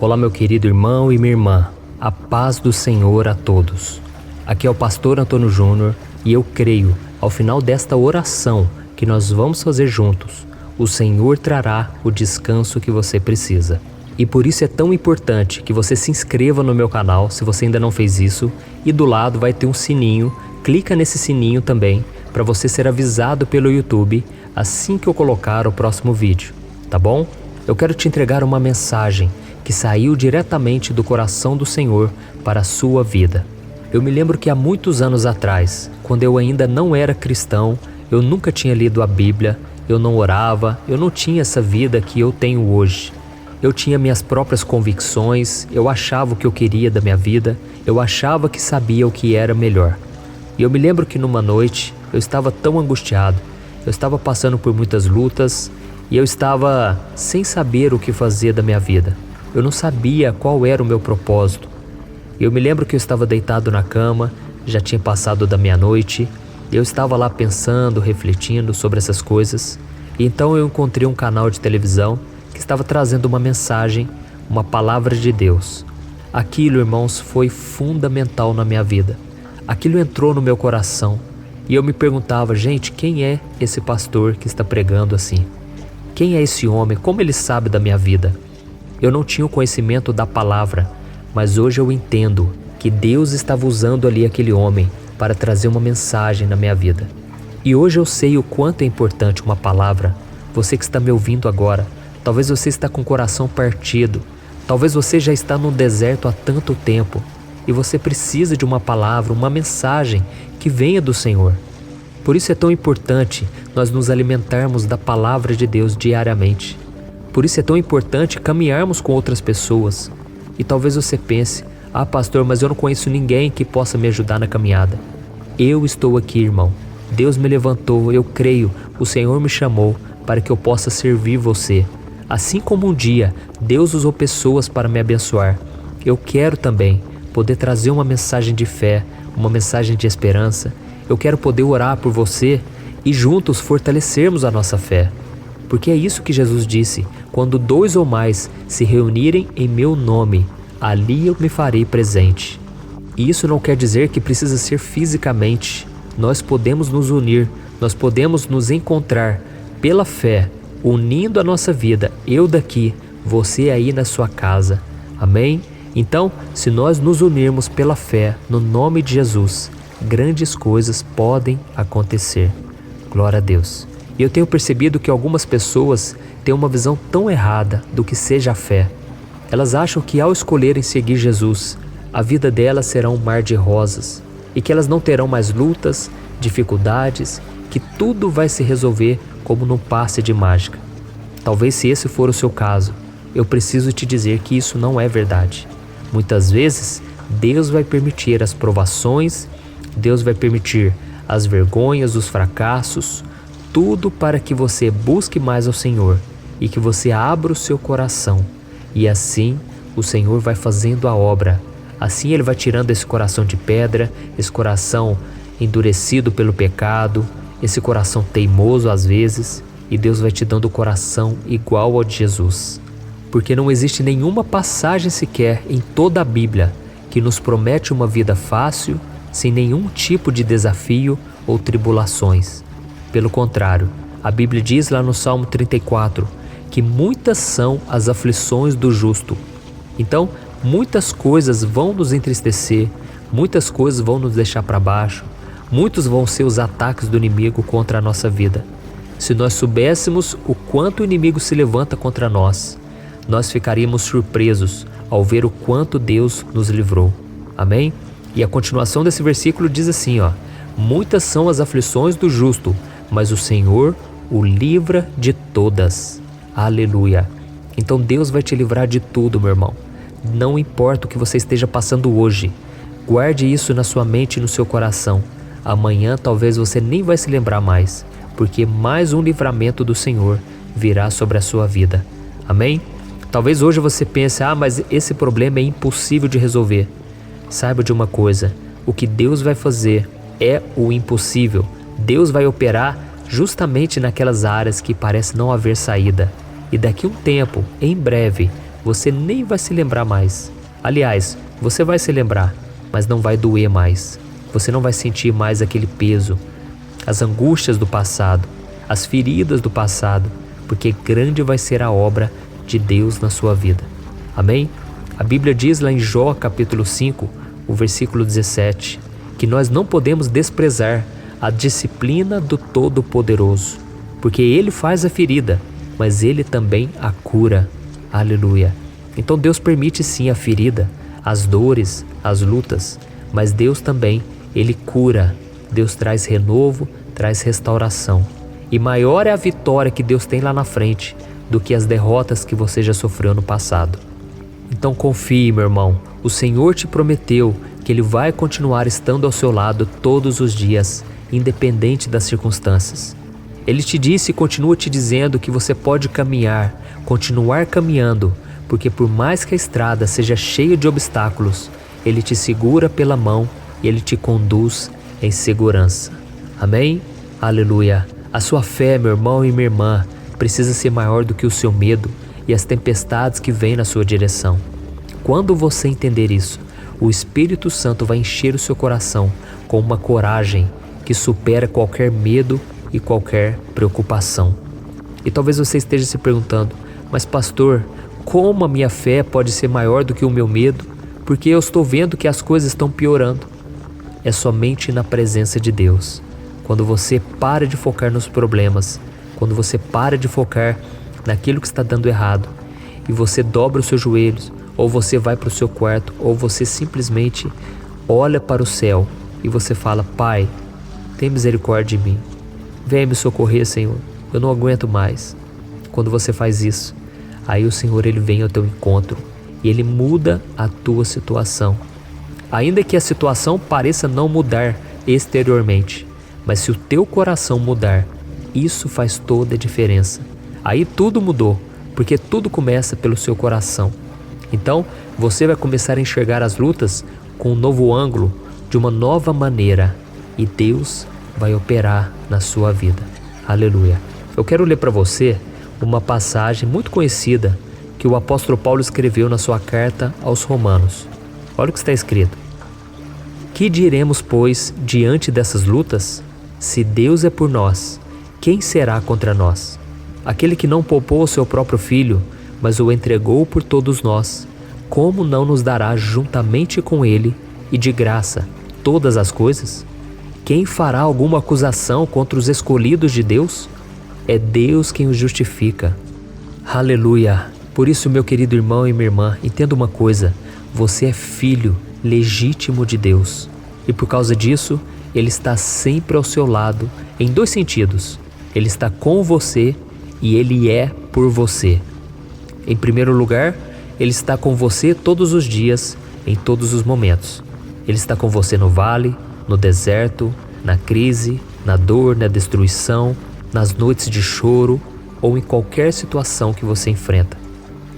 Olá, meu querido irmão e minha irmã, a paz do Senhor a todos. Aqui é o pastor Antônio Júnior e eu creio, ao final desta oração que nós vamos fazer juntos, o Senhor trará o descanso que você precisa. E por isso é tão importante que você se inscreva no meu canal, se você ainda não fez isso, e do lado vai ter um sininho, clica nesse sininho também, para você ser avisado pelo YouTube assim que eu colocar o próximo vídeo, tá bom? Eu quero te entregar uma mensagem que saiu diretamente do coração do Senhor para a sua vida. Eu me lembro que há muitos anos atrás, quando eu ainda não era cristão, eu nunca tinha lido a Bíblia, eu não orava, eu não tinha essa vida que eu tenho hoje. Eu tinha minhas próprias convicções, eu achava o que eu queria da minha vida, eu achava que sabia o que era melhor. E eu me lembro que numa noite eu estava tão angustiado, eu estava passando por muitas lutas e eu estava sem saber o que fazer da minha vida. Eu não sabia qual era o meu propósito. Eu me lembro que eu estava deitado na cama, já tinha passado da meia-noite, eu estava lá pensando, refletindo sobre essas coisas, e então eu encontrei um canal de televisão que estava trazendo uma mensagem, uma palavra de Deus. Aquilo, irmãos, foi fundamental na minha vida. Aquilo entrou no meu coração e eu me perguntava, gente, quem é esse pastor que está pregando assim? Quem é esse homem? Como ele sabe da minha vida? Eu não tinha o conhecimento da palavra, mas hoje eu entendo que Deus estava usando ali aquele homem para trazer uma mensagem na minha vida. E hoje eu sei o quanto é importante uma palavra. Você que está me ouvindo agora, talvez você está com o coração partido, talvez você já está no deserto há tanto tempo e você precisa de uma palavra, uma mensagem que venha do Senhor. Por isso é tão importante nós nos alimentarmos da palavra de Deus diariamente. Por isso é tão importante caminharmos com outras pessoas. E talvez você pense, pastor, mas eu não conheço ninguém que possa me ajudar na caminhada. Eu estou aqui, irmão. Deus me levantou, eu creio, o Senhor me chamou para que eu possa servir você. Assim como um dia Deus usou pessoas para me abençoar, eu quero também poder trazer uma mensagem de fé, uma mensagem de esperança. Eu quero poder orar por você e juntos fortalecermos a nossa fé. Porque é isso que Jesus disse, quando 2 ou mais se reunirem em meu nome, ali eu me farei presente. E isso não quer dizer que precisa ser fisicamente. Nós podemos nos unir, nós podemos nos encontrar pela fé, unindo a nossa vida, eu daqui, você aí na sua casa. Amém? Então, se nós nos unirmos pela fé, no nome de Jesus, grandes coisas podem acontecer. Glória a Deus. E eu tenho percebido que algumas pessoas têm uma visão tão errada do que seja a fé. Elas acham que ao escolherem seguir Jesus, a vida delas será um mar de rosas e que elas não terão mais lutas, dificuldades, que tudo vai se resolver como num passe de mágica. Talvez se esse for o seu caso, eu preciso te dizer que isso não é verdade. Muitas vezes, Deus vai permitir as provações, Deus vai permitir as vergonhas, os fracassos, tudo para que você busque mais ao Senhor e que você abra o seu coração. E assim, o Senhor vai fazendo a obra. Assim Ele vai tirando esse coração de pedra, esse coração endurecido pelo pecado, esse coração teimoso às vezes, e Deus vai te dando o coração igual ao de Jesus. Porque não existe nenhuma passagem sequer em toda a Bíblia que nos promete uma vida fácil, sem nenhum tipo de desafio ou tribulações. Pelo contrário, a Bíblia diz lá no Salmo 34 que muitas são as aflições do justo. Então, muitas coisas vão nos entristecer, muitas coisas vão nos deixar para baixo, muitos vão ser os ataques do inimigo contra a nossa vida. Se nós soubéssemos o quanto o inimigo se levanta contra nós, nós ficaríamos surpresos ao ver o quanto Deus nos livrou. Amém? E a continuação desse versículo diz assim, muitas são as aflições do justo, mas o Senhor o livra de todas. Aleluia. Então Deus vai te livrar de tudo, meu irmão. Não importa o que você esteja passando hoje, guarde isso na sua mente e no seu coração. Amanhã talvez você nem vai se lembrar mais, porque mais um livramento do Senhor virá sobre a sua vida. Amém? Talvez hoje você pense, mas esse problema é impossível de resolver. Saiba de uma coisa, o que Deus vai fazer é o impossível. Deus vai operar justamente naquelas áreas que parece não haver saída. E daqui a um tempo, em breve, você nem vai se lembrar mais. Aliás, você vai se lembrar, mas não vai doer mais. Você não vai sentir mais aquele peso, as angústias do passado, as feridas do passado, porque grande vai ser a obra de Deus na sua vida. Amém? A Bíblia diz lá em Jó capítulo 5, o versículo 17, que nós não podemos desprezar a disciplina do Todo-Poderoso, porque Ele faz a ferida, mas Ele também a cura. Aleluia! Então Deus permite sim a ferida, as dores, as lutas, mas Deus também, Ele cura. Deus traz renovo, traz restauração. E maior é a vitória que Deus tem lá na frente do que as derrotas que você já sofreu no passado. Então confie, meu irmão, o Senhor te prometeu que Ele vai continuar estando ao seu lado todos os dias, independente das circunstâncias. Ele te disse e continua te dizendo que você pode caminhar, continuar caminhando, porque por mais que a estrada seja cheia de obstáculos, Ele te segura pela mão e Ele te conduz em segurança. Amém? Aleluia! A sua fé, meu irmão e minha irmã, precisa ser maior do que o seu medo e as tempestades que vêm na sua direção. Quando você entender isso, o Espírito Santo vai encher o seu coração com uma coragem que supera qualquer medo e qualquer preocupação. E talvez você esteja se perguntando, mas pastor, como a minha fé pode ser maior do que o meu medo? Porque eu estou vendo que as coisas estão piorando. É somente na presença de Deus. Quando você para de focar nos problemas, quando você para de focar naquilo que está dando errado, e você dobra os seus joelhos, ou você vai para o seu quarto, ou você simplesmente olha para o céu e você fala, Pai, tem misericórdia de mim. Venha me socorrer, Senhor. Eu não aguento mais. Quando você faz isso, aí o Senhor Ele vem ao teu encontro e Ele muda a tua situação. Ainda que a situação pareça não mudar exteriormente, mas se o teu coração mudar, isso faz toda a diferença. Aí tudo mudou, porque tudo começa pelo seu coração. Então, você vai começar a enxergar as lutas com um novo ângulo, de uma nova maneira, e Deus vai operar na sua vida. Aleluia! Eu quero ler para você uma passagem muito conhecida que o apóstolo Paulo escreveu na sua carta aos Romanos. Olha o que está escrito. Que diremos, pois, diante dessas lutas? Se Deus é por nós, quem será contra nós? Aquele que não poupou o seu próprio filho, mas o entregou por todos nós, como não nos dará juntamente com ele e de graça todas as coisas? Quem fará alguma acusação contra os escolhidos de Deus? É Deus quem os justifica. Aleluia! Por isso, meu querido irmão e minha irmã, entenda uma coisa, você é filho legítimo de Deus. E por causa disso, Ele está sempre ao seu lado, em dois sentidos. Ele está com você e Ele é por você. Em primeiro lugar, Ele está com você todos os dias, em todos os momentos. Ele está com você no vale, no deserto, na crise, na dor, na destruição, nas noites de choro ou em qualquer situação que você enfrenta.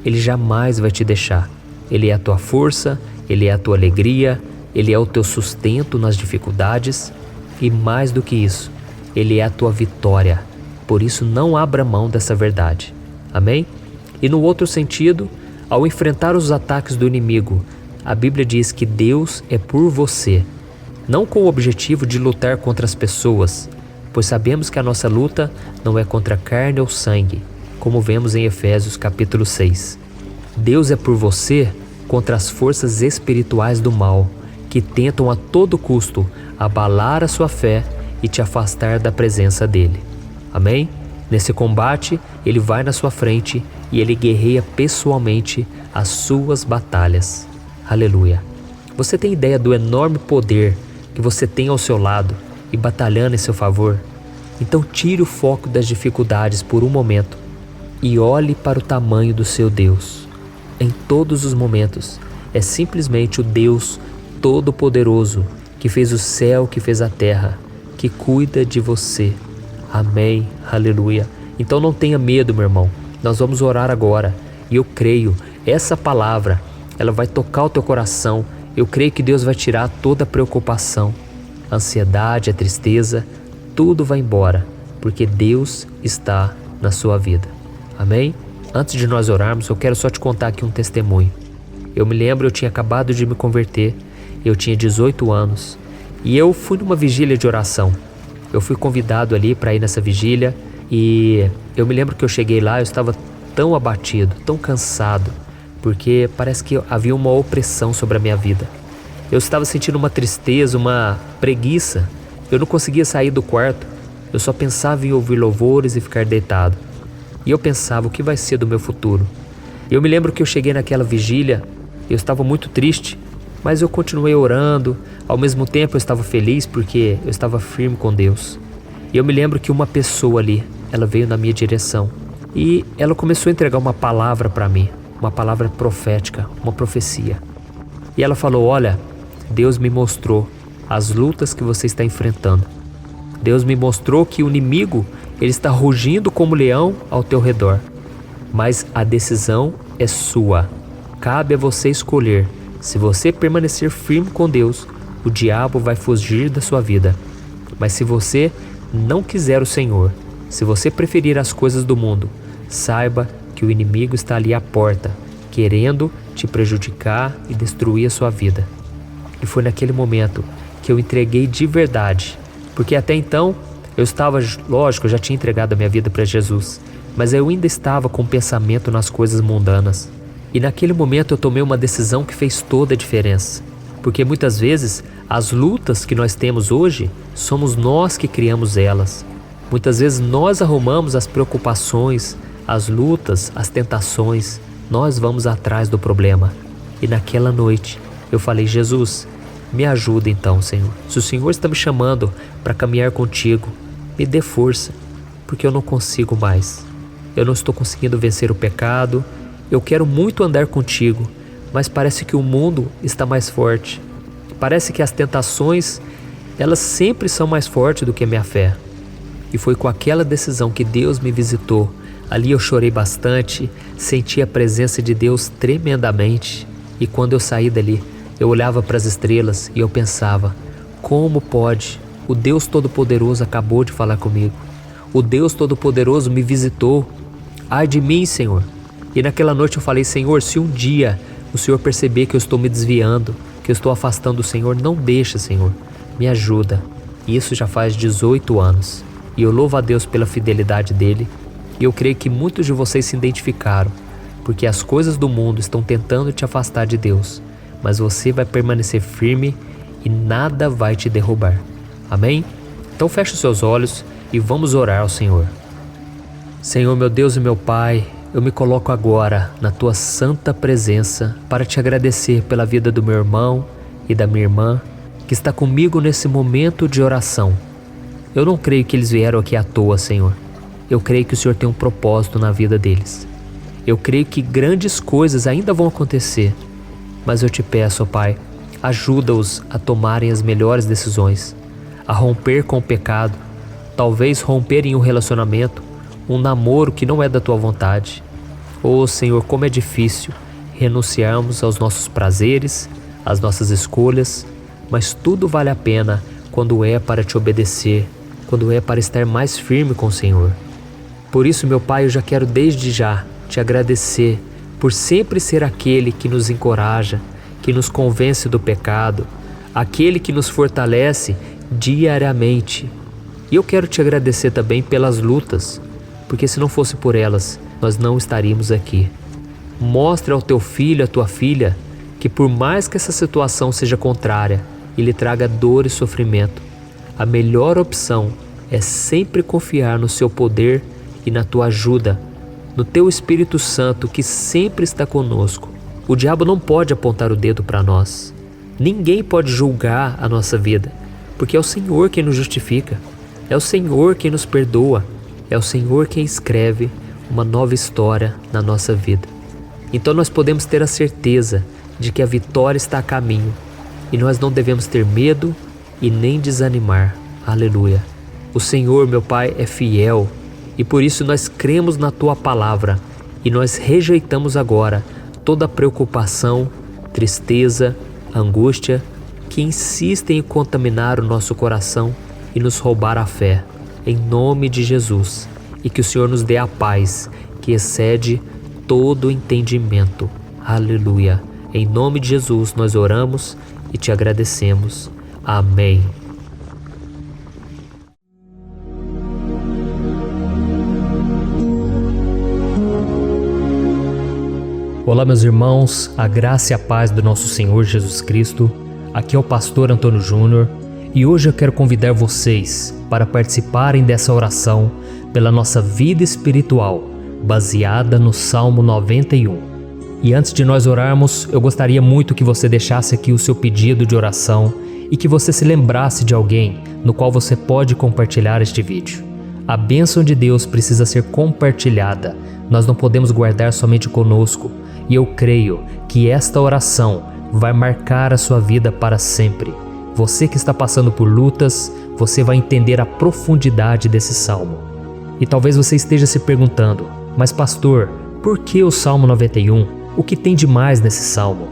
Ele jamais vai te deixar. Ele é a tua força, Ele é a tua alegria, Ele é o teu sustento nas dificuldades e mais do que isso, Ele é a tua vitória. Por isso não abra mão dessa verdade. Amém? E no outro sentido, ao enfrentar os ataques do inimigo, a Bíblia diz que Deus é por você, não com o objetivo de lutar contra as pessoas, pois sabemos que a nossa luta não é contra carne ou sangue, como vemos em Efésios capítulo 6. Deus é por você contra as forças espirituais do mal, que tentam a todo custo abalar a sua fé e te afastar da presença dele. Amém? Nesse combate, Ele vai na sua frente e Ele guerreia pessoalmente as suas batalhas. Aleluia! Você tem ideia do enorme poder que você tem ao seu lado e batalhando em seu favor? Então tire o foco das dificuldades por um momento e olhe para o tamanho do seu Deus. Em todos os momentos, é simplesmente o Deus Todo-Poderoso que fez o céu, que fez a terra, que cuida de você. Amém, aleluia. Então não tenha medo, meu irmão. Nós vamos orar agora e eu creio, essa palavra, ela vai tocar o teu coração. Eu creio que Deus vai tirar toda a preocupação, a ansiedade, a tristeza, tudo vai embora, porque Deus está na sua vida. Amém? Antes de nós orarmos, eu quero só te contar aqui um testemunho. Eu me lembro, eu tinha acabado de me converter, eu tinha 18 anos e eu fui numa vigília de oração. Eu fui convidado ali para ir nessa vigília e eu me lembro que eu cheguei lá, eu estava tão abatido, tão cansado, porque parece que havia uma opressão sobre a minha vida. Eu estava sentindo uma tristeza, uma preguiça. Eu não conseguia sair do quarto, eu só pensava em ouvir louvores e ficar deitado. E eu pensava, o que vai ser do meu futuro? Eu me lembro que eu cheguei naquela vigília, eu estava muito triste, mas eu continuei orando. Ao mesmo tempo eu estava feliz porque eu estava firme com Deus. E eu me lembro que uma pessoa ali, ela veio na minha direção e ela começou a entregar uma palavra para mim, uma palavra profética, uma profecia. E ela falou: olha, Deus me mostrou as lutas que você está enfrentando. Deus me mostrou que o inimigo, ele está rugindo como leão ao teu redor. Mas a decisão é sua. Cabe a você escolher. Se você permanecer firme com Deus, o diabo vai fugir da sua vida. Mas se você não quiser o Senhor, se você preferir as coisas do mundo, saiba que o inimigo está ali à porta, querendo te prejudicar e destruir a sua vida. E foi naquele momento que eu entreguei de verdade. Porque até então, eu estava, lógico, eu já tinha entregado a minha vida para Jesus, mas eu ainda estava com o pensamento nas coisas mundanas. E naquele momento eu tomei uma decisão que fez toda a diferença. Porque muitas vezes, as lutas que nós temos hoje, somos nós que criamos elas. Muitas vezes nós arrumamos as preocupações, as lutas, as tentações. Nós vamos atrás do problema. E naquela noite, eu falei: Jesus, me ajuda então, Senhor. Se o Senhor está me chamando para caminhar contigo, me dê força, porque eu não consigo mais. Eu não estou conseguindo vencer o pecado. Eu quero muito andar contigo, mas parece que o mundo está mais forte. Parece que as tentações, elas sempre são mais fortes do que a minha fé. E foi com aquela decisão que Deus me visitou. Ali eu chorei bastante, senti a presença de Deus tremendamente. E quando eu saí dali, eu olhava para as estrelas e eu pensava: como pode? O Deus Todo-Poderoso acabou de falar comigo. O Deus Todo-Poderoso me visitou. Ai de mim, Senhor. E naquela noite eu falei: Senhor, se um dia o Senhor perceber que eu estou me desviando, que eu estou afastando do Senhor, não deixa, Senhor. Me ajuda. E isso já faz 18 anos. E eu louvo a Deus pela fidelidade dele. E eu creio que muitos de vocês se identificaram, porque as coisas do mundo estão tentando te afastar de Deus. Mas você vai permanecer firme e nada vai te derrubar. Amém? Então feche os seus olhos e vamos orar ao Senhor. Senhor, meu Deus e meu Pai, eu me coloco agora na Tua santa presença para te agradecer pela vida do meu irmão e da minha irmã que está comigo nesse momento de oração. Eu não creio que eles vieram aqui à toa, Senhor. Eu creio que o Senhor tem um propósito na vida deles. Eu creio que grandes coisas ainda vão acontecer. Mas eu te peço, ó Pai, ajuda-os a tomarem as melhores decisões, a romper com o pecado, talvez romper em um relacionamento, um namoro que não é da Tua vontade. Oh Senhor, como é difícil renunciarmos aos nossos prazeres, às nossas escolhas, mas tudo vale a pena quando é para te obedecer, quando é para estar mais firme com o Senhor. Por isso, meu Pai, eu já quero desde já te agradecer por sempre ser aquele que nos encoraja, que nos convence do pecado, aquele que nos fortalece diariamente. E eu quero te agradecer também pelas lutas, porque se não fosse por elas, nós não estaríamos aqui. Mostra ao teu filho, à tua filha, que por mais que essa situação seja contrária e lhe traga dor e sofrimento, a melhor opção é sempre confiar no seu poder e na tua ajuda, no teu Espírito Santo que sempre está conosco. O diabo não pode apontar o dedo para nós. Ninguém pode julgar a nossa vida, porque é o Senhor quem nos justifica, é o Senhor quem nos perdoa, é o Senhor quem escreve uma nova história na nossa vida. Então nós podemos ter a certeza de que a vitória está a caminho e nós não devemos ter medo e nem desanimar. Aleluia. O Senhor, meu Pai, é fiel e por isso nós cremos na Tua palavra e nós rejeitamos agora toda preocupação, tristeza, angústia que insistem em contaminar o nosso coração e nos roubar a fé, em nome de Jesus. E que o Senhor nos dê a paz que excede todo entendimento. Aleluia. Em nome de Jesus nós oramos e te agradecemos. Amém. Olá, meus irmãos, a graça e a paz do nosso Senhor Jesus Cristo. Aqui é o pastor Antônio Júnior e hoje eu quero convidar vocês para participarem dessa oração pela nossa vida espiritual, baseada no Salmo 91. E antes de nós orarmos, eu gostaria muito que você deixasse aqui o seu pedido de oração e que você se lembrasse de alguém no qual você pode compartilhar este vídeo. A bênção de Deus precisa ser compartilhada, nós não podemos guardar somente conosco. E eu creio que esta oração vai marcar a sua vida para sempre. Você que está passando por lutas, você vai entender a profundidade desse salmo. E talvez você esteja se perguntando, mas pastor, por que o Salmo 91? O que tem de mais nesse salmo?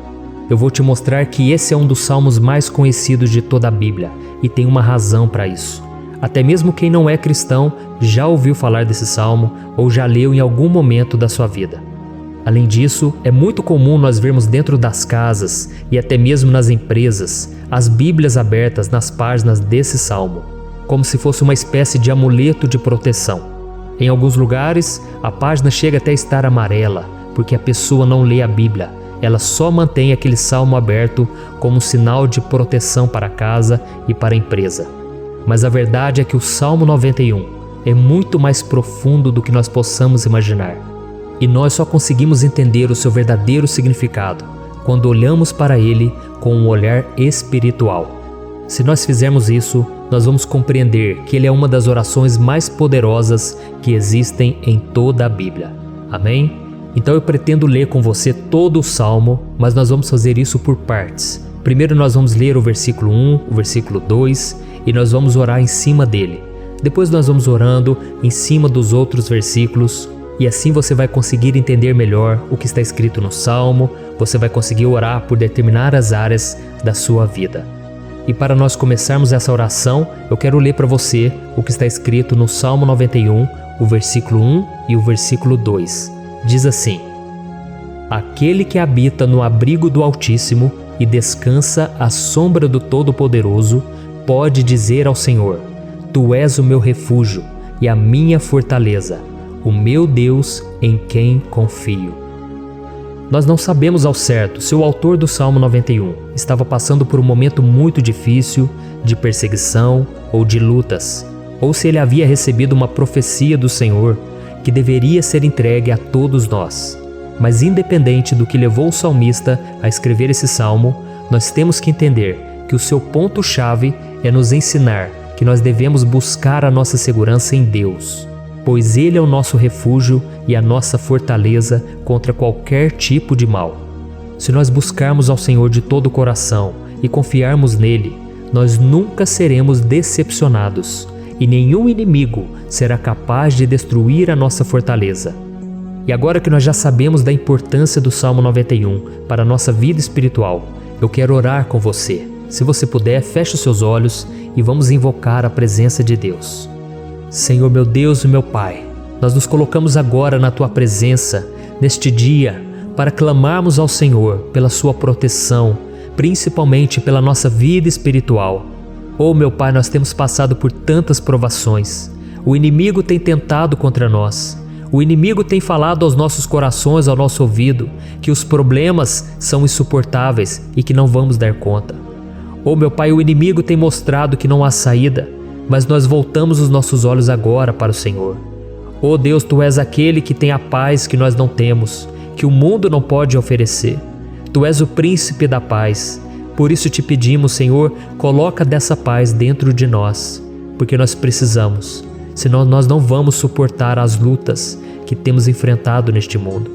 Eu vou te mostrar que esse é um dos salmos mais conhecidos de toda a Bíblia e tem uma razão para isso. Até mesmo quem não é cristão já ouviu falar desse salmo ou já leu em algum momento da sua vida. Além disso, é muito comum nós vermos dentro das casas e até mesmo nas empresas as Bíblias abertas nas páginas desse salmo, como se fosse uma espécie de amuleto de proteção. Em alguns lugares, a página chega até a estar amarela, porque a pessoa não lê a Bíblia, ela só mantém aquele salmo aberto como um sinal de proteção para a casa e para a empresa. Mas a verdade é que o Salmo 91 é muito mais profundo do que nós possamos imaginar. E nós só conseguimos entender o seu verdadeiro significado quando olhamos para ele com um olhar espiritual. Se nós fizermos isso, nós vamos compreender que ele é uma das orações mais poderosas que existem em toda a Bíblia. Amém? Então eu pretendo ler com você todo o Salmo, mas nós vamos fazer isso por partes. Primeiro nós vamos ler o versículo 1, o versículo 2 e nós vamos orar em cima dele. Depois nós vamos orando em cima dos outros versículos. E assim você vai conseguir entender melhor o que está escrito no Salmo, você vai conseguir orar por determinadas áreas da sua vida. E para nós começarmos essa oração, eu quero ler para você o que está escrito no Salmo 91, o versículo 1 e o versículo 2. Diz assim: Aquele que habita no abrigo do Altíssimo e descansa à sombra do Todo-Poderoso, pode dizer ao Senhor: Tu és o meu refúgio e a minha fortaleza, o meu Deus em quem confio. Nós não sabemos ao certo se o autor do Salmo 91 estava passando por um momento muito difícil, de perseguição ou de lutas, ou se ele havia recebido uma profecia do Senhor que deveria ser entregue a todos nós. Mas independente do que levou o salmista a escrever esse salmo, nós temos que entender que o seu ponto-chave é nos ensinar que nós devemos buscar a nossa segurança em Deus, pois Ele é o nosso refúgio e a nossa fortaleza contra qualquer tipo de mal. Se nós buscarmos ao Senhor de todo o coração e confiarmos nele, nós nunca seremos decepcionados e nenhum inimigo será capaz de destruir a nossa fortaleza. E agora que nós já sabemos da importância do Salmo 91 para a nossa vida espiritual, eu quero orar com você. Se você puder, feche os seus olhos e vamos invocar a presença de Deus. Senhor meu Deus e meu Pai, nós nos colocamos agora na Tua presença, neste dia, para clamarmos ao Senhor pela Sua proteção, principalmente pela nossa vida espiritual. Oh meu Pai, nós temos passado por tantas provações. O inimigo tem tentado contra nós. O inimigo tem falado aos nossos corações, ao nosso ouvido, que os problemas são insuportáveis e que não vamos dar conta. Oh meu Pai, o inimigo tem mostrado que não há saída, mas nós voltamos os nossos olhos agora para o Senhor. Oh Deus, Tu és aquele que tem a paz que nós não temos, que o mundo não pode oferecer. Tu és o príncipe da paz. Por isso te pedimos, Senhor, coloca dessa paz dentro de nós, porque nós precisamos, senão nós não vamos suportar as lutas que temos enfrentado neste mundo.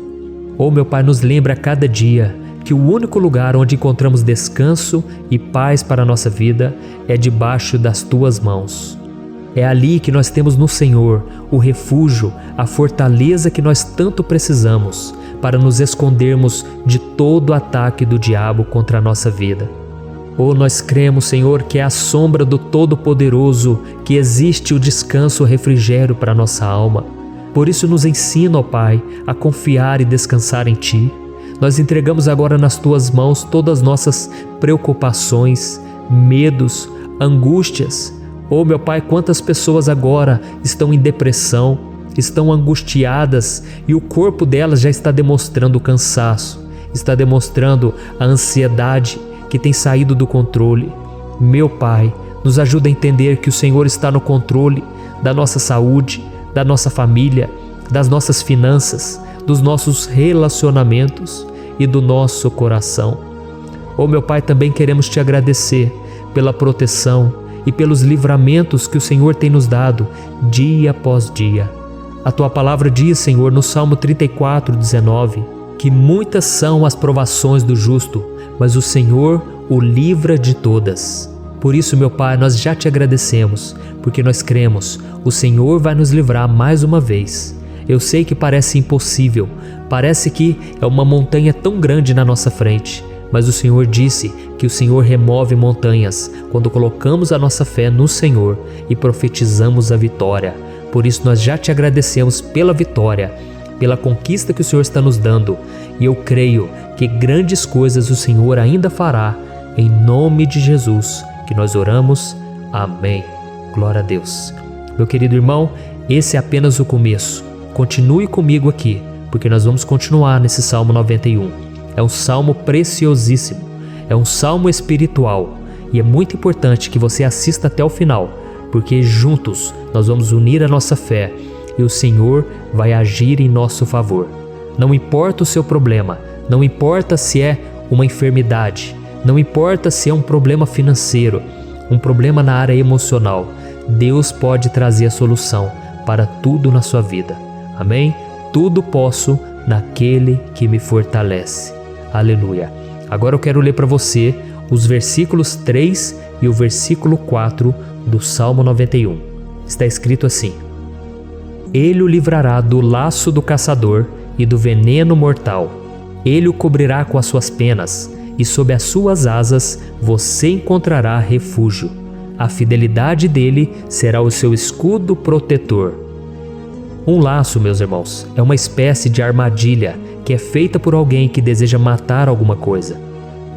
Oh meu Pai, nos lembra a cada dia que o único lugar onde encontramos descanso e paz para a nossa vida é debaixo das Tuas mãos. É ali que nós temos no Senhor o refúgio, a fortaleza que nós tanto precisamos para nos escondermos de todo ataque do diabo contra a nossa vida. Oh, nós cremos, Senhor, que é à sombra do Todo-Poderoso que existe o descanso, o refrigério para a nossa alma. Por isso nos ensina, ó Pai, a confiar e descansar em Ti. Nós entregamos agora nas Tuas mãos todas as nossas preocupações, medos, angústias. Oh, meu Pai, quantas pessoas agora estão em depressão, estão angustiadas e o corpo delas já está demonstrando cansaço, está demonstrando a ansiedade que tem saído do controle. Meu Pai, nos ajuda a entender que o Senhor está no controle da nossa saúde, da nossa família, das nossas finanças, dos nossos relacionamentos e do nosso coração. Oh, meu Pai, também queremos Te agradecer pela proteção e pelos livramentos que o Senhor tem nos dado dia após dia. A Tua palavra diz, Senhor, no Salmo 34:19, que muitas são as provações do justo, mas o Senhor o livra de todas. Por isso, meu Pai, nós já Te agradecemos, porque nós cremos, o Senhor vai nos livrar mais uma vez. Eu sei que parece impossível, parece que é uma montanha tão grande na nossa frente, mas o Senhor disse que o Senhor remove montanhas quando colocamos a nossa fé no Senhor e profetizamos a vitória. Por isso nós já Te agradecemos pela vitória, pela conquista que o Senhor está nos dando, e eu creio que grandes coisas o Senhor ainda fará. Em nome de Jesus que nós oramos. Amém. Glória a Deus. Meu querido irmão, esse é apenas o começo. Continue comigo aqui, porque nós vamos continuar nesse Salmo 91. É um salmo preciosíssimo, é um salmo espiritual, e é muito importante que você assista até o final, porque juntos nós vamos unir a nossa fé e o Senhor vai agir em nosso favor. Não importa o seu problema, não importa se é uma enfermidade, não importa se é um problema financeiro, um problema na área emocional, Deus pode trazer a solução para tudo na sua vida. Amém? Tudo posso naquele que me fortalece. Aleluia. Agora eu quero ler para você os versículos 3 e o versículo 4 do Salmo 91. Está escrito assim: Ele o livrará do laço do caçador e do veneno mortal. Ele o cobrirá com as suas penas, e sob as suas asas você encontrará refúgio. A fidelidade dele será o seu escudo protetor. Um laço, meus irmãos, é uma espécie de armadilha que é feita por alguém que deseja matar alguma coisa.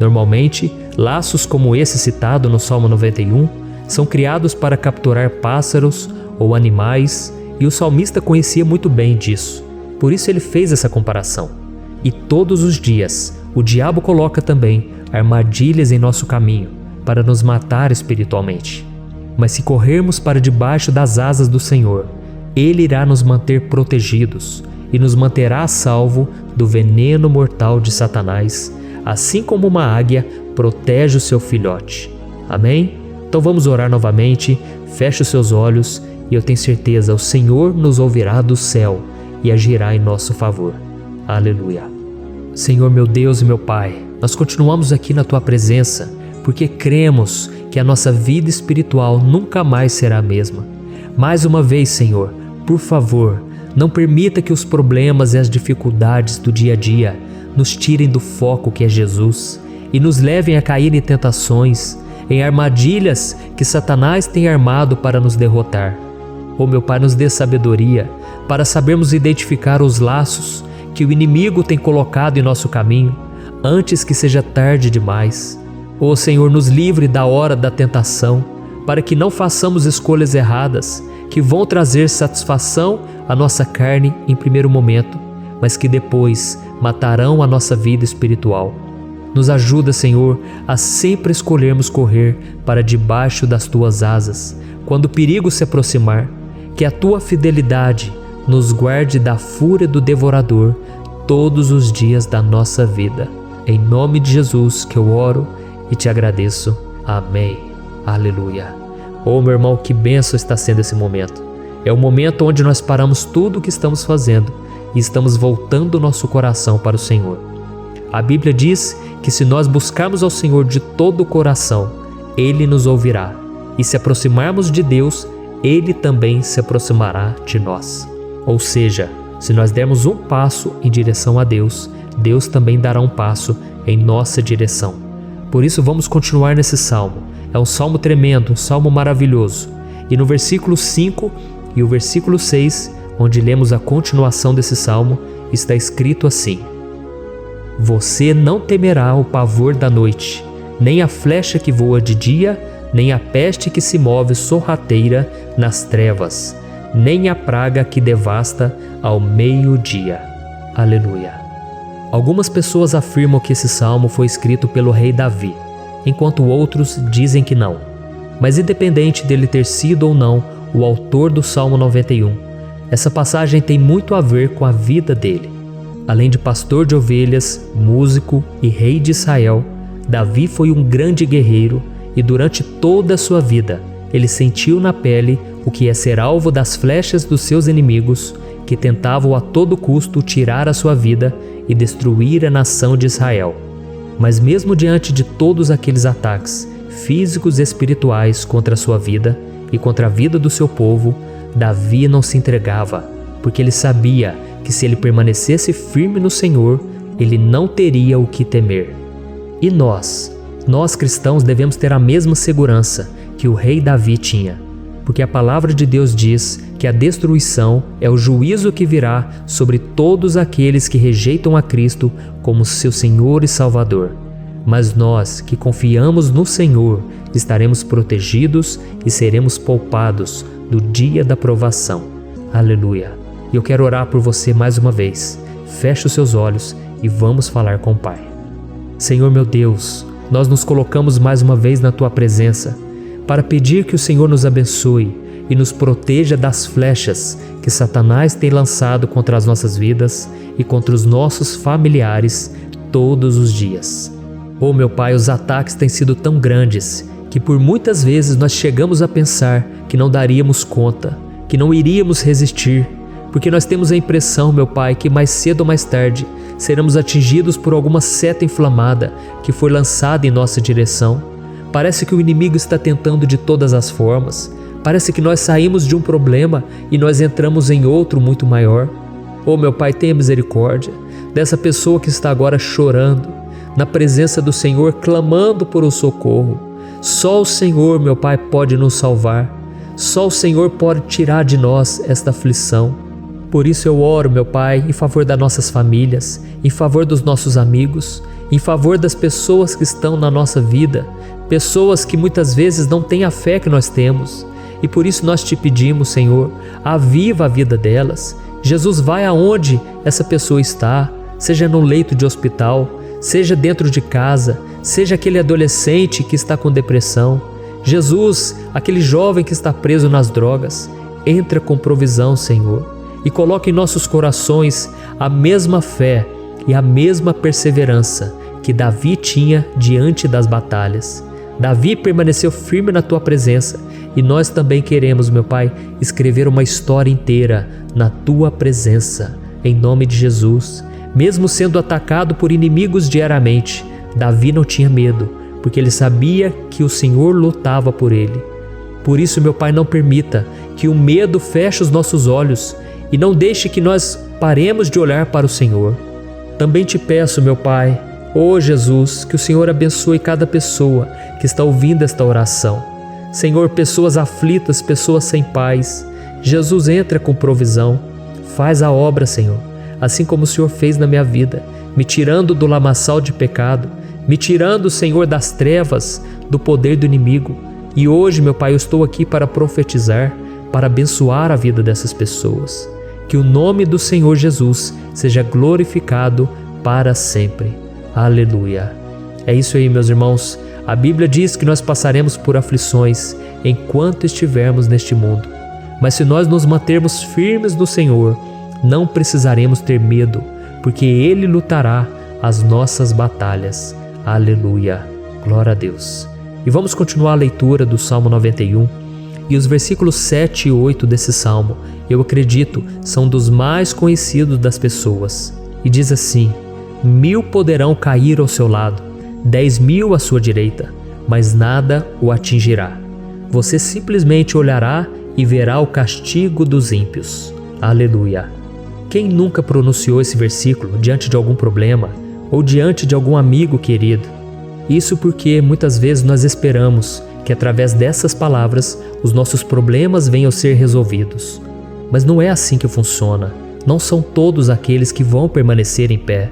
Normalmente, laços como esse citado no Salmo 91 são criados para capturar pássaros ou animais, e o salmista conhecia muito bem disso. Por isso ele fez essa comparação. E todos os dias, o diabo coloca também armadilhas em nosso caminho para nos matar espiritualmente. Mas se corrermos para debaixo das asas do Senhor, Ele irá nos manter protegidos e nos manterá a salvo do veneno mortal de Satanás, assim como uma águia protege o seu filhote. Amém? Então vamos orar novamente, feche os seus olhos e eu tenho certeza, o Senhor nos ouvirá do céu e agirá em nosso favor. Aleluia. Senhor, meu Deus e meu Pai, nós continuamos aqui na Tua presença porque cremos que a nossa vida espiritual nunca mais será a mesma. Mais uma vez, Senhor, por favor, não permita que os problemas e as dificuldades do dia a dia nos tirem do foco que é Jesus e nos levem a cair em tentações, em armadilhas que Satanás tem armado para nos derrotar. Oh, meu Pai, nos dê sabedoria para sabermos identificar os laços que o inimigo tem colocado em nosso caminho antes que seja tarde demais. Oh, Senhor, nos livre da hora da tentação, para que não façamos escolhas erradas que vão trazer satisfação à nossa carne em primeiro momento, mas que depois matarão a nossa vida espiritual. Nos ajuda, Senhor, a sempre escolhermos correr para debaixo das Tuas asas quando o perigo se aproximar. Que a Tua fidelidade nos guarde da fúria do devorador todos os dias da nossa vida. Em nome de Jesus que eu oro e te agradeço. Amém. Aleluia. Oh, meu irmão, que bênção está sendo esse momento. É o momento onde nós paramos tudo o que estamos fazendo e estamos voltando o nosso coração para o Senhor. A Bíblia diz que se nós buscarmos ao Senhor de todo o coração, Ele nos ouvirá. E se aproximarmos de Deus, Ele também se aproximará de nós. Ou seja, se nós dermos um passo em direção a Deus, Deus também dará um passo em nossa direção. Por isso vamos continuar nesse salmo. É um salmo tremendo, um salmo maravilhoso. E no versículo 5 e o versículo 6, onde lemos a continuação desse salmo, está escrito assim: Você não temerá o pavor da noite, nem a flecha que voa de dia, nem a peste que se move sorrateira nas trevas, nem a praga que devasta ao meio-dia. Aleluia. Algumas pessoas afirmam que esse salmo foi escrito pelo rei Davi, enquanto outros dizem que não. Mas independente dele ter sido ou não o autor do Salmo 91, essa passagem tem muito a ver com a vida dele. Além de pastor de ovelhas, músico e rei de Israel, Davi foi um grande guerreiro e durante toda a sua vida ele sentiu na pele o que é ser alvo das flechas dos seus inimigos que tentavam a todo custo tirar a sua vida e destruir a nação de Israel. Mas mesmo diante de todos aqueles ataques físicos e espirituais contra a sua vida e contra a vida do seu povo, Davi não se entregava, porque ele sabia que se ele permanecesse firme no Senhor, ele não teria o que temer. E nós cristãos devemos ter a mesma segurança que o rei Davi tinha, porque a palavra de Deus diz que a destruição é o juízo que virá sobre todos aqueles que rejeitam a Cristo como seu Senhor e Salvador. Mas nós que confiamos no Senhor estaremos protegidos e seremos poupados do dia da provação. Aleluia! E eu quero orar por você mais uma vez. Feche os seus olhos e vamos falar com o Pai. Senhor meu Deus, nós nos colocamos mais uma vez na Tua presença para pedir que o Senhor nos abençoe e nos proteja das flechas que Satanás tem lançado contra as nossas vidas e contra os nossos familiares todos os dias. Oh meu Pai, os ataques têm sido tão grandes que por muitas vezes nós chegamos a pensar que não daríamos conta, que não iríamos resistir, porque nós temos a impressão, meu Pai, que mais cedo ou mais tarde seremos atingidos por alguma seta inflamada que foi lançada em nossa direção. Parece que o inimigo está tentando de todas as formas. Parece que nós saímos de um problema e nós entramos em outro muito maior. Oh meu Pai, tenha misericórdia dessa pessoa que está agora chorando, na presença do Senhor, clamando por um socorro. Só o Senhor, meu Pai, pode nos salvar. Só o Senhor pode tirar de nós esta aflição. Por isso eu oro, meu Pai, em favor das nossas famílias, em favor dos nossos amigos, em favor das pessoas que estão na nossa vida, pessoas que muitas vezes não têm a fé que nós temos. E por isso nós te pedimos, Senhor, aviva a vida delas. Jesus, vai aonde essa pessoa está, seja no leito de hospital, seja dentro de casa, seja aquele adolescente que está com depressão. Jesus, aquele jovem que está preso nas drogas, entra com provisão, Senhor, e coloca em nossos corações a mesma fé e a mesma perseverança que Davi tinha diante das batalhas. Davi permaneceu firme na Tua presença e nós também queremos, meu Pai, escrever uma história inteira na Tua presença, em nome de Jesus. Mesmo sendo atacado por inimigos diariamente, Davi não tinha medo, porque ele sabia que o Senhor lutava por ele. Por isso, meu Pai, não permita que o medo feche os nossos olhos e não deixe que nós paremos de olhar para o Senhor. Também te peço, meu Pai, ó Jesus, que o Senhor abençoe cada pessoa que está ouvindo esta oração. Senhor, pessoas aflitas, pessoas sem paz. Jesus, entra com provisão. Faz a obra, Senhor, assim como o Senhor fez na minha vida, me tirando do lamaçal de pecado, me tirando, Senhor, das trevas, do poder do inimigo. E hoje, meu Pai, eu estou aqui para profetizar, para abençoar a vida dessas pessoas. Que o nome do Senhor Jesus seja glorificado para sempre. Aleluia. É isso aí, meus irmãos. A Bíblia diz que nós passaremos por aflições enquanto estivermos neste mundo. Mas se nós nos mantermos firmes no Senhor, não precisaremos ter medo, porque Ele lutará as nossas batalhas. Aleluia. Glória a Deus. E vamos continuar a leitura do Salmo 91. E os versículos 7 e 8 desse salmo, eu acredito, são dos mais conhecidos das pessoas. E diz assim: 1000 poderão cair ao seu lado, 10.000 à sua direita, mas nada o atingirá. Você simplesmente olhará e verá o castigo dos ímpios. Aleluia. Quem nunca pronunciou esse versículo diante de algum problema ou diante de algum amigo querido? Isso porque muitas vezes nós esperamos que através dessas palavras os nossos problemas venham a ser resolvidos. Mas não é assim que funciona. Não são todos aqueles que vão permanecer em pé.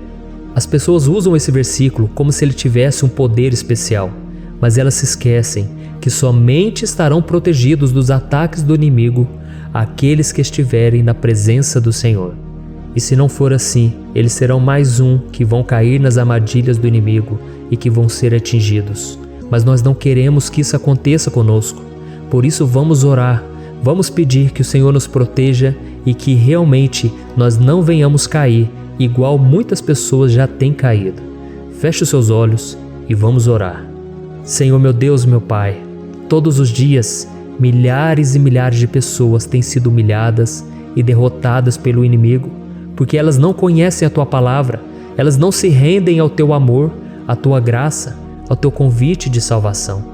As pessoas usam esse versículo como se ele tivesse um poder especial, mas elas se esquecem que somente estarão protegidos dos ataques do inimigo aqueles que estiverem na presença do Senhor. E se não for assim, eles serão mais um que vão cair nas armadilhas do inimigo e que vão ser atingidos. Mas nós não queremos que isso aconteça conosco. Por isso vamos orar, vamos pedir que o Senhor nos proteja e que realmente nós não venhamos cair igual muitas pessoas já têm caído. Feche os seus olhos e vamos orar. Senhor meu Deus, meu Pai, todos os dias milhares e milhares de pessoas têm sido humilhadas e derrotadas pelo inimigo, porque elas não conhecem a Tua palavra, elas não se rendem ao Teu amor, à Tua graça, ao Teu convite de salvação.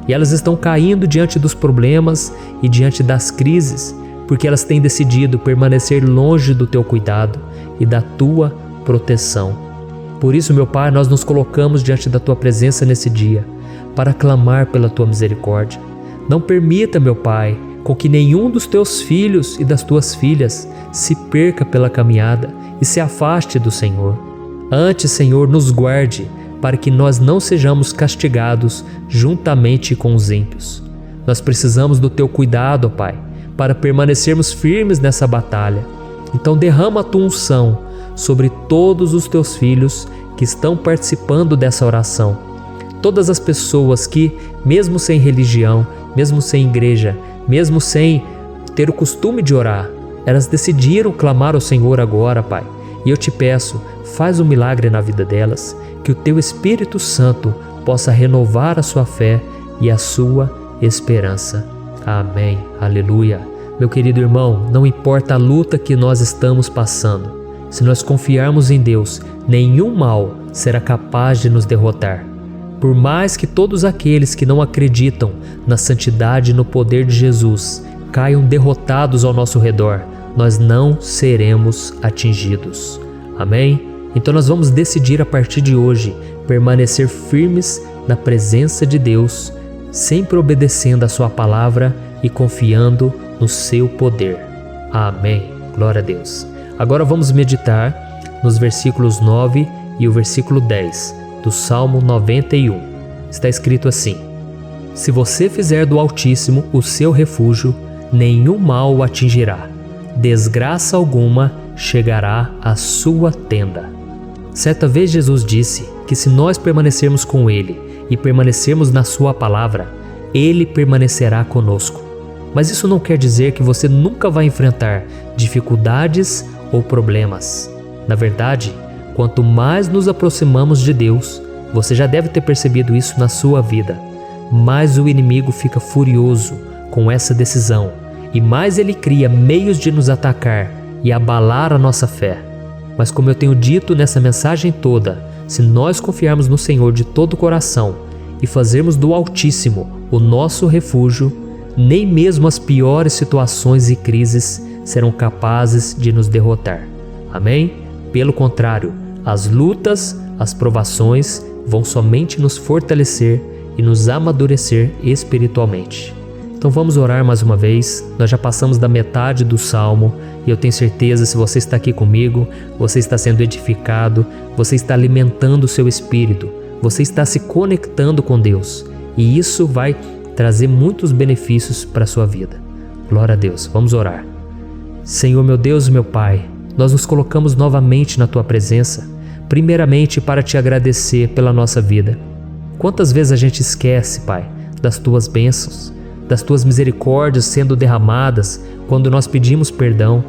E elas estão caindo diante dos problemas e diante das crises, porque elas têm decidido permanecer longe do Teu cuidado e da Tua proteção. Por isso, meu Pai, nós nos colocamos diante da Tua presença nesse dia, para clamar pela Tua misericórdia. Não permita, meu Pai, com que nenhum dos Teus filhos e das Tuas filhas se perca pela caminhada e se afaste do Senhor. Antes, Senhor, nos guarde, para que nós não sejamos castigados juntamente com os ímpios. Nós precisamos do Teu cuidado, ó Pai, para permanecermos firmes nessa batalha. Então derrama a Tua unção sobre todos os Teus filhos que estão participando dessa oração. Todas as pessoas que, mesmo sem religião, mesmo sem igreja, mesmo sem ter o costume de orar, elas decidiram clamar ao Senhor agora, Pai. E eu te peço, faz um milagre na vida delas, que o Teu Espírito Santo possa renovar a sua fé e a sua esperança. Amém. Aleluia. Meu querido irmão, não importa a luta que nós estamos passando, se nós confiarmos em Deus, nenhum mal será capaz de nos derrotar. Por mais que todos aqueles que não acreditam na santidade e no poder de Jesus caiam derrotados ao nosso redor, nós não seremos atingidos. Amém? Então nós vamos decidir a partir de hoje permanecer firmes na presença de Deus, sempre obedecendo a Sua palavra e confiando no Seu poder. Amém. Glória a Deus. Agora vamos meditar nos versículos 9 e o versículo 10 do Salmo 91. Está escrito assim: Se você fizer do Altíssimo o seu refúgio, nenhum mal o atingirá, desgraça alguma chegará à sua tenda. Certa vez Jesus disse que se nós permanecermos com Ele e permanecermos na Sua palavra, Ele permanecerá conosco. Mas isso não quer dizer que você nunca vai enfrentar dificuldades ou problemas. Na verdade, quanto mais nos aproximamos de Deus, você já deve ter percebido isso na sua vida, mais o inimigo fica furioso com essa decisão e mais ele cria meios de nos atacar e abalar a nossa fé. Mas como eu tenho dito nessa mensagem toda, se nós confiarmos no Senhor de todo o coração e fazermos do Altíssimo o nosso refúgio, nem mesmo as piores situações e crises serão capazes de nos derrotar. Amém? Pelo contrário, as lutas, as provações vão somente nos fortalecer e nos amadurecer espiritualmente. Então vamos orar mais uma vez. Nós já passamos da metade do Salmo e eu tenho certeza, se você está aqui comigo, você está sendo edificado, você está alimentando o seu espírito, você está se conectando com Deus e isso vai trazer muitos benefícios para a sua vida. Glória a Deus. Vamos orar. Senhor meu Deus e meu Pai, nós nos colocamos novamente na Tua presença, primeiramente para Te agradecer pela nossa vida. Quantas vezes a gente esquece, Pai, das Tuas bênçãos, das Tuas misericórdias sendo derramadas quando nós pedimos perdão,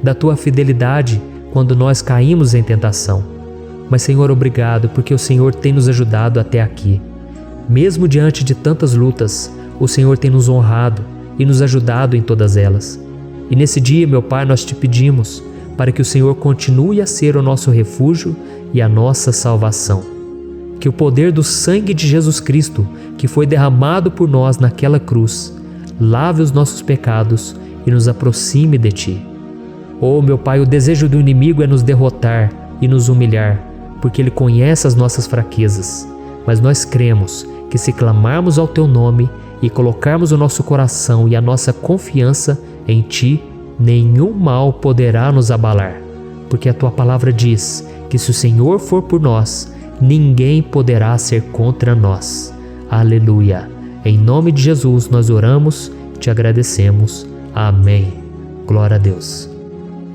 da Tua fidelidade quando nós caímos em tentação. Mas, Senhor, obrigado, porque o Senhor tem nos ajudado até aqui. Mesmo diante de tantas lutas, o Senhor tem nos honrado e nos ajudado em todas elas. E nesse dia, meu Pai, nós Te pedimos para que o Senhor continue a ser o nosso refúgio e a nossa salvação. Que o poder do sangue de Jesus Cristo, que foi derramado por nós naquela cruz, lave os nossos pecados e nos aproxime de Ti. Oh, meu Pai, o desejo do inimigo é nos derrotar e nos humilhar, porque ele conhece as nossas fraquezas. Mas nós cremos que se clamarmos ao Teu nome e colocarmos o nosso coração e a nossa confiança em Ti, nenhum mal poderá nos abalar, porque a tua palavra diz que se o Senhor for por nós, ninguém poderá ser contra nós. Aleluia! Em nome de Jesus nós oramos e te agradecemos. Amém. Glória a Deus.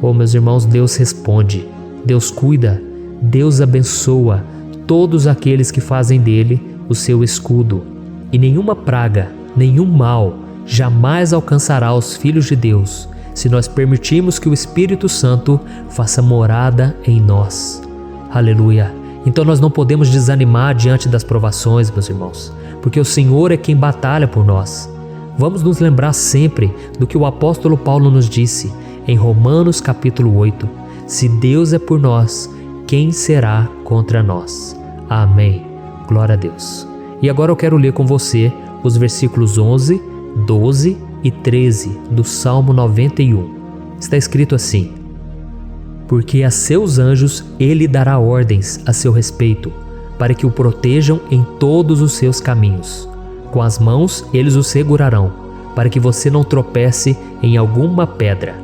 Oh, meus irmãos, Deus responde, Deus cuida, Deus abençoa todos aqueles que fazem dele o seu escudo. E nenhuma praga, nenhum mal jamais alcançará os filhos de Deus, se nós permitirmos que o Espírito Santo faça morada em nós. Aleluia! Então nós não podemos desanimar diante das provações, meus irmãos, porque o Senhor é quem batalha por nós. Vamos nos lembrar sempre do que o apóstolo Paulo nos disse em Romanos capítulo 8. Se Deus é por nós, quem será contra nós? Amém. Glória a Deus. E agora eu quero ler com você os versículos 11, 12 e 13 do Salmo 91. Está escrito assim: porque a seus anjos ele dará ordens a seu respeito, para que o protejam em todos os seus caminhos. Com as mãos eles o segurarão, para que você não tropece em alguma pedra.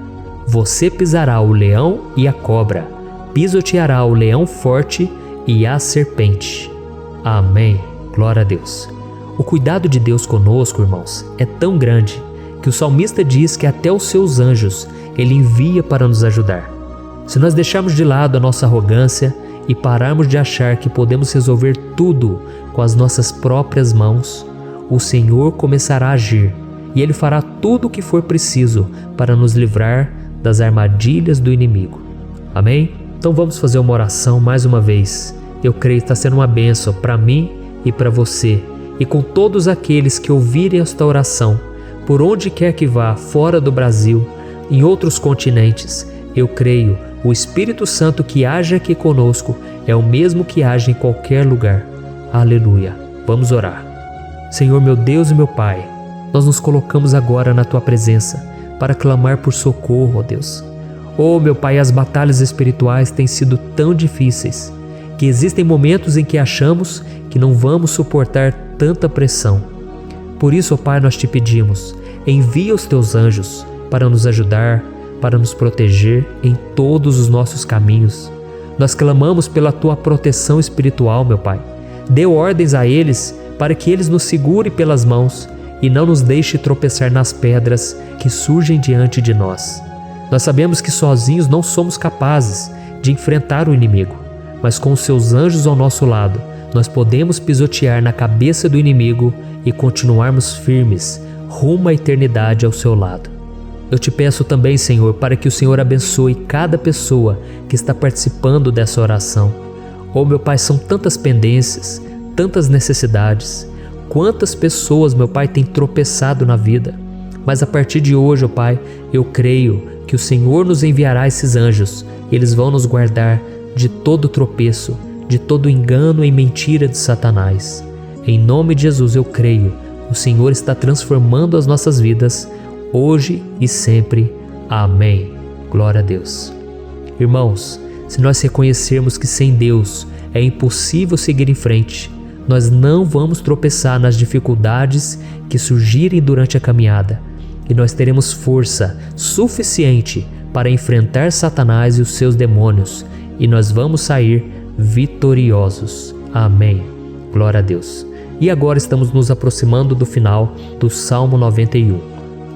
Você pisará o leão e a cobra, pisoteará o leão forte e a serpente. Amém. Glória a Deus. O cuidado de Deus conosco, irmãos, é tão grande que o salmista diz que até os seus anjos ele envia para nos ajudar. Se nós deixarmos de lado a nossa arrogância e pararmos de achar que podemos resolver tudo com as nossas próprias mãos, o Senhor começará a agir e Ele fará tudo o que for preciso para nos livrar das armadilhas do inimigo. Amém? Então vamos fazer uma oração mais uma vez. Eu creio que está sendo uma bênção para mim e para você, e com todos aqueles que ouvirem esta oração, por onde quer que vá, fora do Brasil, em outros continentes. Eu creio, o Espírito Santo que age aqui conosco é o mesmo que age em qualquer lugar. Aleluia. Vamos orar. Senhor, meu Deus e meu Pai, nós nos colocamos agora na Tua presença para clamar por socorro, ó Deus. Oh, meu Pai, as batalhas espirituais têm sido tão difíceis que existem momentos em que achamos que não vamos suportar tanta pressão. Por isso, ó Pai, nós te pedimos, envia os Teus anjos para nos ajudar, para nos proteger em todos os nossos caminhos. Nós clamamos pela Tua proteção espiritual, meu Pai. Dê ordens a eles para que eles nos segurem pelas mãos e não nos deixe tropeçar nas pedras que surgem diante de nós. Nós sabemos que sozinhos não somos capazes de enfrentar o inimigo, mas com os Seus anjos ao nosso lado, nós podemos pisotear na cabeça do inimigo e continuarmos firmes rumo à eternidade ao Seu lado. Eu te peço também, Senhor, para que o Senhor abençoe cada pessoa que está participando dessa oração. Oh, meu Pai, são tantas pendências, tantas necessidades. Quantas pessoas, meu Pai, têm tropeçado na vida. Mas a partir de hoje, ó Pai, eu creio que o Senhor nos enviará esses anjos. Eles vão nos guardar de todo tropeço, de todo engano e mentira de Satanás. Em nome de Jesus eu creio, o Senhor está transformando as nossas vidas, hoje e sempre. Amém. Glória a Deus. Irmãos, se nós reconhecermos que sem Deus é impossível seguir em frente, nós não vamos tropeçar nas dificuldades que surgirem durante a caminhada, e nós teremos força suficiente para enfrentar Satanás e os seus demônios, e nós vamos sair vitoriosos. Amém. Glória a Deus. E agora estamos nos aproximando do final do Salmo 91.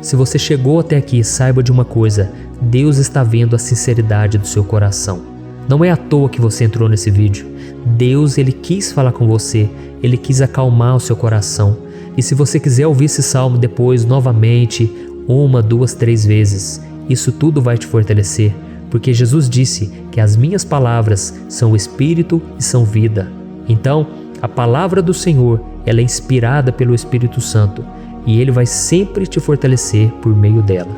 Se você chegou até aqui, saiba de uma coisa: Deus está vendo a sinceridade do seu coração. Não é à toa que você entrou nesse vídeo. Deus, Ele quis falar com você, Ele quis acalmar o seu coração. E se você quiser ouvir esse salmo depois, novamente, 1, 2, 3 vezes, isso tudo vai te fortalecer, porque Jesus disse que as minhas palavras são espírito e são vida. Então, a palavra do Senhor, ela é inspirada pelo Espírito Santo, e Ele vai sempre te fortalecer por meio dela.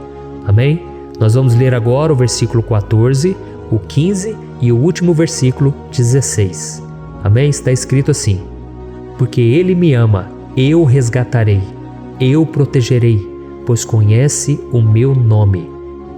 Amém? Nós vamos ler agora o versículo 14, o 15 e o último versículo 16. Amém? Está escrito assim: porque Ele me ama, eu o resgatarei, eu o protegerei, pois conhece o meu nome.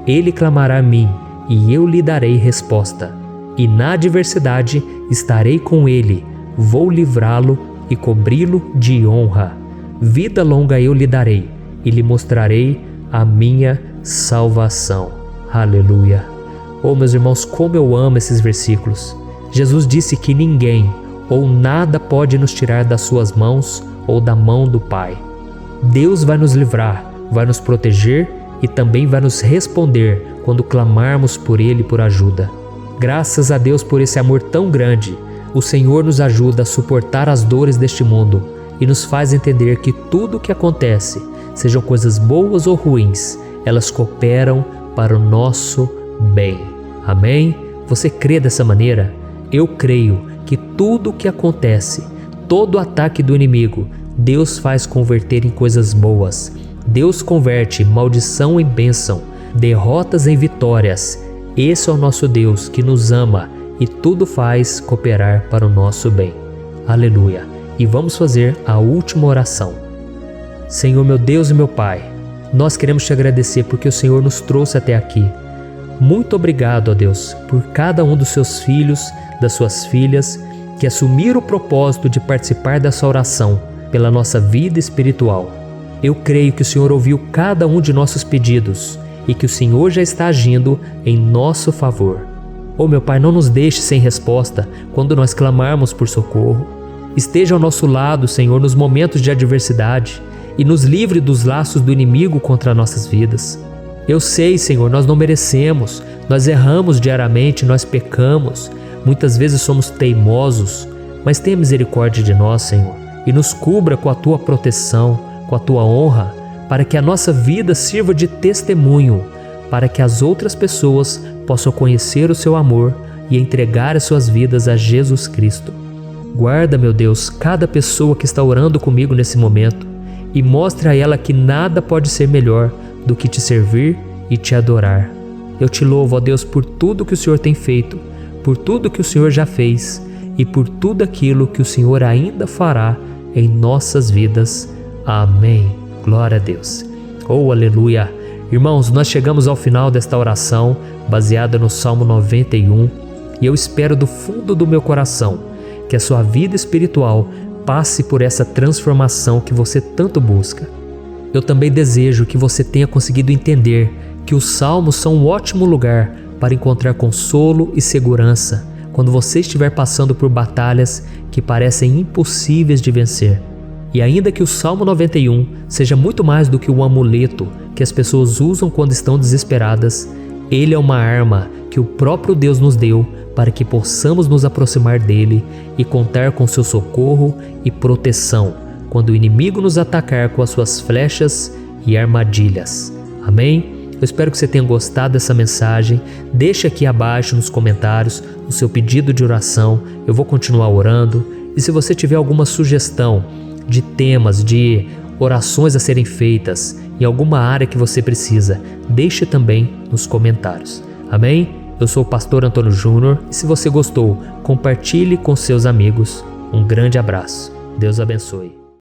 Ele clamará a mim, e eu lhe darei resposta. E na adversidade estarei com ele, vou livrá-lo e cobri-lo de honra. Vida longa eu lhe darei, e lhe mostrarei a minha salvação. Aleluia. Oh, meus irmãos, como eu amo esses versículos. Jesus disse que ninguém ou nada pode nos tirar das suas mãos ou da mão do Pai. Deus vai nos livrar, vai nos proteger e também vai nos responder quando clamarmos por Ele por ajuda. Graças a Deus por esse amor tão grande, o Senhor nos ajuda a suportar as dores deste mundo e nos faz entender que tudo o que acontece, sejam coisas boas ou ruins, elas cooperam para o nosso bem. Amém? Você crê dessa maneira? Eu creio que tudo o que acontece, todo ataque do inimigo, Deus faz converter em coisas boas. Deus converte maldição em bênção, derrotas em vitórias. Esse é o nosso Deus que nos ama e tudo faz cooperar para o nosso bem. Aleluia! E vamos fazer a última oração. Senhor, meu Deus e meu Pai, nós queremos te agradecer porque o Senhor nos trouxe até aqui. Muito obrigado, ó Deus, por cada um dos seus filhos, das suas filhas, que assumiram o propósito de participar dessa oração pela nossa vida espiritual. Eu creio que o Senhor ouviu cada um de nossos pedidos e que o Senhor já está agindo em nosso favor. Oh, meu Pai, não nos deixe sem resposta quando nós clamarmos por socorro. Esteja ao nosso lado, Senhor, nos momentos de adversidade e nos livre dos laços do inimigo contra nossas vidas. Eu sei, Senhor, nós não merecemos, nós erramos diariamente, nós pecamos, muitas vezes somos teimosos, mas tenha misericórdia de nós, Senhor, e nos cubra com a Tua proteção, com a Tua honra, para que a nossa vida sirva de testemunho, para que as outras pessoas possam conhecer o Seu amor e entregar as suas vidas a Jesus Cristo. Guarda, meu Deus, cada pessoa que está orando comigo nesse momento e mostre a ela que nada pode ser melhor do que te servir e te adorar. Eu te louvo, ó Deus, por tudo que o Senhor tem feito, por tudo que o Senhor já fez e por tudo aquilo que o Senhor ainda fará em nossas vidas. Amém. Glória a Deus. Oh, aleluia. Irmãos, nós chegamos ao final desta oração baseada no Salmo 91 e eu espero do fundo do meu coração que a sua vida espiritual passe por essa transformação que você tanto busca. Eu também desejo que você tenha conseguido entender que os salmos são um ótimo lugar para encontrar consolo e segurança quando você estiver passando por batalhas que parecem impossíveis de vencer. E ainda que o Salmo 91 seja muito mais do que um amuleto que as pessoas usam quando estão desesperadas, ele é uma arma que o próprio Deus nos deu para que possamos nos aproximar dele e contar com seu socorro e proteção quando o inimigo nos atacar com as suas flechas e armadilhas. Amém? Eu espero que você tenha gostado dessa mensagem. Deixe aqui abaixo nos comentários o seu pedido de oração. Eu vou continuar orando. E se você tiver alguma sugestão de temas, de orações a serem feitas em alguma área que você precisa, deixe também nos comentários. Amém? Eu sou o pastor Antônio Júnior e se você gostou, compartilhe com seus amigos. Um grande abraço. Deus abençoe.